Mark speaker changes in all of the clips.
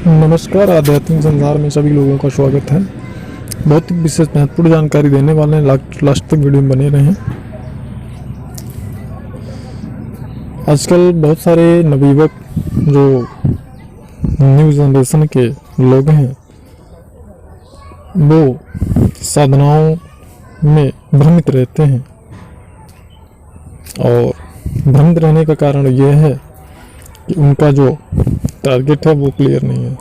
Speaker 1: नमस्कार। आध्यात्मिक संसार में सभी लोगों का स्वागत है। बहुत ही विशेष महत्वपूर्ण जानकारी देने वाले हैं, लास्ट तक वीडियो में बने रहें। आजकल बहुत सारे नवयुवक जो न्यू जनरेशन के लोग हैं वो साधनाओं में भ्रमित रहते हैं, और भ्रमित रहने का कारण यह है कि उनका जो टारगेट है वो क्लियर नहीं है।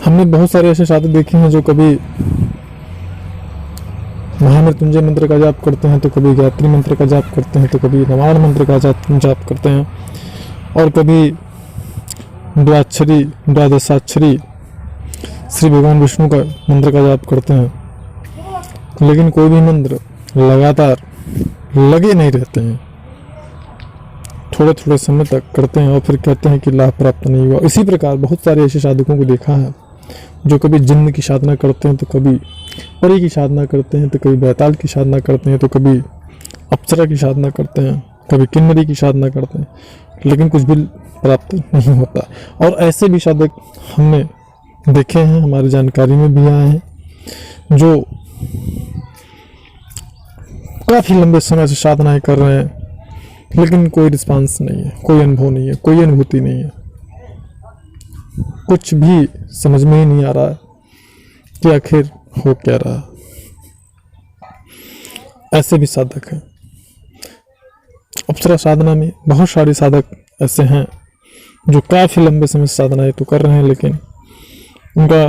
Speaker 1: हमने बहुत सारे ऐसे साधक देखे हैं जो कभी महामृत्युंजय मंत्र का जाप करते हैं, तो कभी गायत्री मंत्र का जाप करते हैं, तो कभी रामायण मंत्र का जाप करते हैं, और कभी द्वाक्षरी द्वादशाक्षरी श्री भगवान विष्णु का मंत्र का जाप करते हैं, लेकिन कोई भी मंत्र लगातार लगे नहीं रहते हैं। थोड़े थोड़े समय तक करते हैं और फिर कहते हैं कि लाभ प्राप्त नहीं हुआ। इसी प्रकार बहुत सारे ऐसे साधकों को देखा है जो कभी जिन्न की साधना करते हैं, तो कभी परी की साधना करते हैं, तो कभी बैताल की साधना करते हैं, तो कभी अप्सरा की साधना करते हैं, कभी किन्नरी की साधना करते हैं, लेकिन कुछ भी प्राप्त नहीं होता। और ऐसे भी साधक हमने देखे हैं, हमारी जानकारी में भी आए हैं, जो काफ़ी लंबे समय से साधनाएं कर रहे हैं, लेकिन कोई रिस्पांस नहीं है, कोई अनुभव नहीं है, कोई अनुभूति नहीं है। कुछ भी समझ में ही नहीं आ रहा है कि आखिर हो क्या रहा। ऐसे भी साधक हैं। अप्सरा साधना में बहुत सारे साधक ऐसे हैं जो काफ़ी लंबे समय से साधनाएं तो कर रहे हैं, लेकिन उनका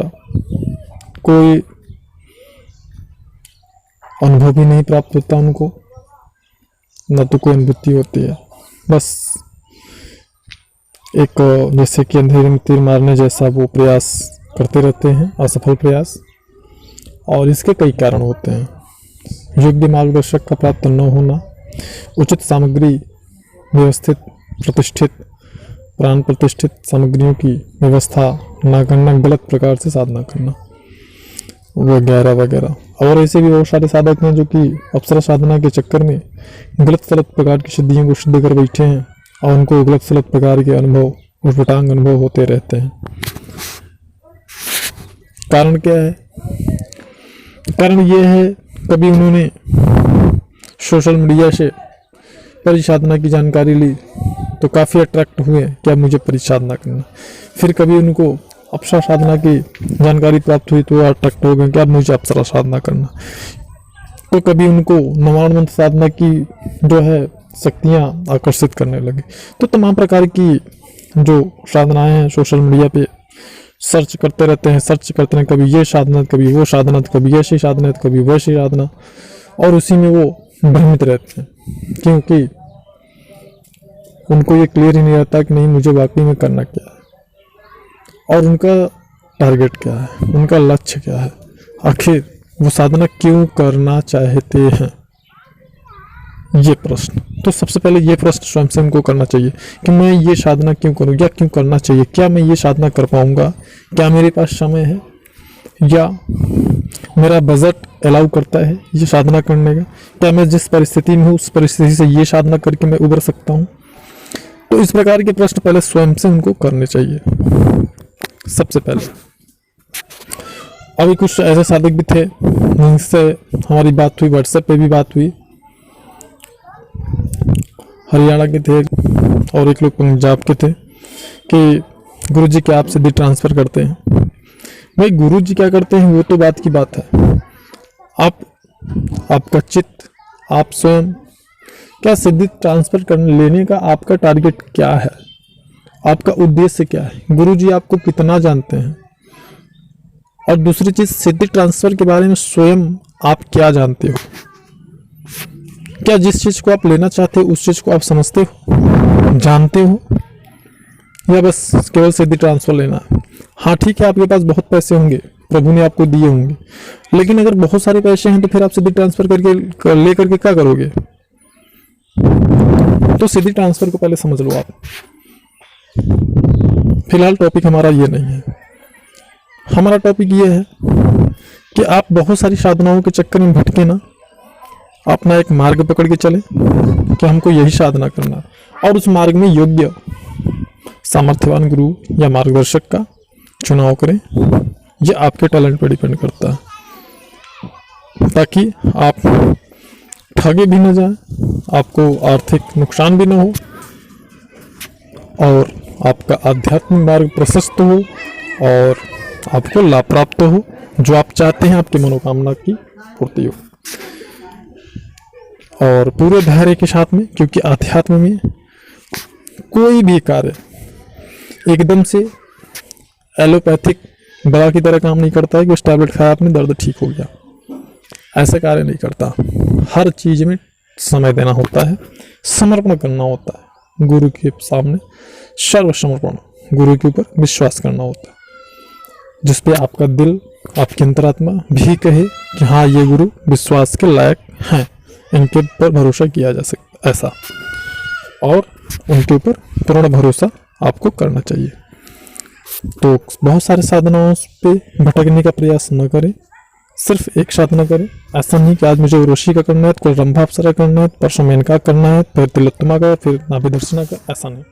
Speaker 1: कोई अनुभव भी नहीं प्राप्त होता, उनको न तो कोई अनुभूति होती है। बस एक जैसे कि अंधेरे में तीर मारने जैसा वो प्रयास करते रहते हैं, असफल प्रयास। और इसके कई कारण होते हैं। योग्य मार्गदर्शक का प्राप्त न होना, उचित सामग्री, व्यवस्थित प्रतिष्ठित प्राण प्रतिष्ठित सामग्रियों की व्यवस्था न करना, गलत प्रकार से साधना करना वगैरह वगैरह। और ऐसे भी बहुत सारे साधक हैं जो कि अप्सरा साधना के चक्कर में गलत सलत प्रकार की सिद्धियों को सिद्ध कर बैठे हैं, और उनको गलत सलत प्रकार के अनुभव, उठपटांग अनुभव होते रहते हैं। कारण क्या है? कारण ये है, कभी उन्होंने सोशल मीडिया से परिसाधना की जानकारी ली तो काफ़ी अट्रैक्ट हुए कि अब मुझे परिसाधना करना। फिर कभी उनको अप्सरा साधना की जानकारी प्राप्त हुई तो अट्रैक्ट हो गए कि अब मुझे अप्सरा साधना करना। तो कभी उनको नवाण मंत्र साधना की जो है शक्तियाँ आकर्षित करने लगी। तो तमाम प्रकार की जो साधनाएं हैं सोशल मीडिया पे सर्च करते रहते हैं, कभी ये साधना, कभी वो साधना, कभी ऐसी साधना, कभी वैसी साधना, और उसी में वो भ्रमित रहते हैं, क्योंकि उनको ये क्लियर ही नहीं रहता कि नहीं मुझे वाकई में करना क्या है, और उनका टारगेट क्या है, उनका लक्ष्य क्या है, आखिर वो साधना क्यों करना चाहते हैं, ये प्रश्न। तो सबसे पहले ये प्रश्न स्वयं से उनको करना चाहिए कि मैं ये साधना क्यों करूं, या क्यों करना चाहिए, क्या मैं ये साधना कर पाऊंगा, क्या मेरे पास समय है, या मेरा बजट अलाउ करता है ये साधना करने का, क्या मैं जिस परिस्थिति में हूँ उस परिस्थिति से ये साधना करके मैं उबर सकता हूँ। तो इस प्रकार के प्रश्न पहले स्वयं से उनको करने चाहिए सबसे पहले। अभी कुछ ऐसे साधक भी थे जिनसे हमारी बात हुई, व्हाट्सएप पे भी बात हुई। हरियाणा के थे और एक लोग पंजाब के थे कि गुरुजी क्या आप सिद्धि ट्रांसफ़र करते हैं। भाई गुरुजी क्या करते हैं वो तो बात की बात है, आपका चित्त, आप स्वयं क्या सिद्धि ट्रांसफ़र करने लेने का आपका टारगेट क्या है, आपका उद्देश्य क्या है, गुरुजी आपको कितना जानते हैं। और दूसरी चीज़, सिद्धि ट्रांसफ़र के बारे में स्वयं आप क्या जानते हो, क्या जिस चीज़ को आप लेना चाहते हो उस चीज़ को आप समझते हो, जानते हो, या बस केवल सिद्धि ट्रांसफ़र लेना है। हाँ ठीक है, आपके पास बहुत पैसे होंगे, प्रभु ने आपको दिए होंगे, लेकिन अगर बहुत सारे पैसे हैं तो फिर आप सिद्धि ट्रांसफ़र करके ले करके क्या करोगे। तो सिद्धि ट्रांसफ़र को पहले समझ लो आप। फिलहाल टॉपिक हमारा ये नहीं है। हमारा टॉपिक ये है कि आप बहुत सारी साधनाओं के चक्कर में भटके ना, अपना एक मार्ग पकड़ के चले कि हमको यही साधना करना, और उस मार्ग में योग्य सामर्थ्यवान गुरु या मार्गदर्शक का चुनाव करें। यह आपके टैलेंट पर डिपेंड करता है, ताकि आप ठगे भी न जाए, आपको आर्थिक नुकसान भी न हो और आपका आध्यात्मिक मार्ग प्रशस्त हो और आपको लाभ प्राप्त हो, जो आप चाहते हैं आपकी मनोकामना की पूर्ति हो। और पूरे धैर्य के साथ में, क्योंकि अध्यात्म में कोई भी कार्य एकदम से एलोपैथिक दवा की तरह काम नहीं करता है कि उस टैबलेट खाया आपने दर्द ठीक हो गया, ऐसा कार्य नहीं करता। हर चीज में समय देना होता है, समर्पण करना होता है गुरु के सामने, सर्वसमर्पण, गुरु के ऊपर विश्वास करना होता है, जिसपे आपका दिल, आपकी अंतरात्मा भी कहे कि हाँ ये गुरु विश्वास के लायक हैं, इनके ऊपर भरोसा किया जा सकता, ऐसा, और उनके ऊपर पूर्ण भरोसा आपको करना चाहिए। तो बहुत सारे साधनाओं पे भटकने का प्रयास न करें, सिर्फ एक साधना करें। ऐसा नहीं कि आज मुझे उर्वशी का करना है, कोई रंभा अप्सरा करना है, परसों मेनका करना है, फिर तिलोत्तमा का, फिर नाभिदर्शना का, ऐसा नहीं।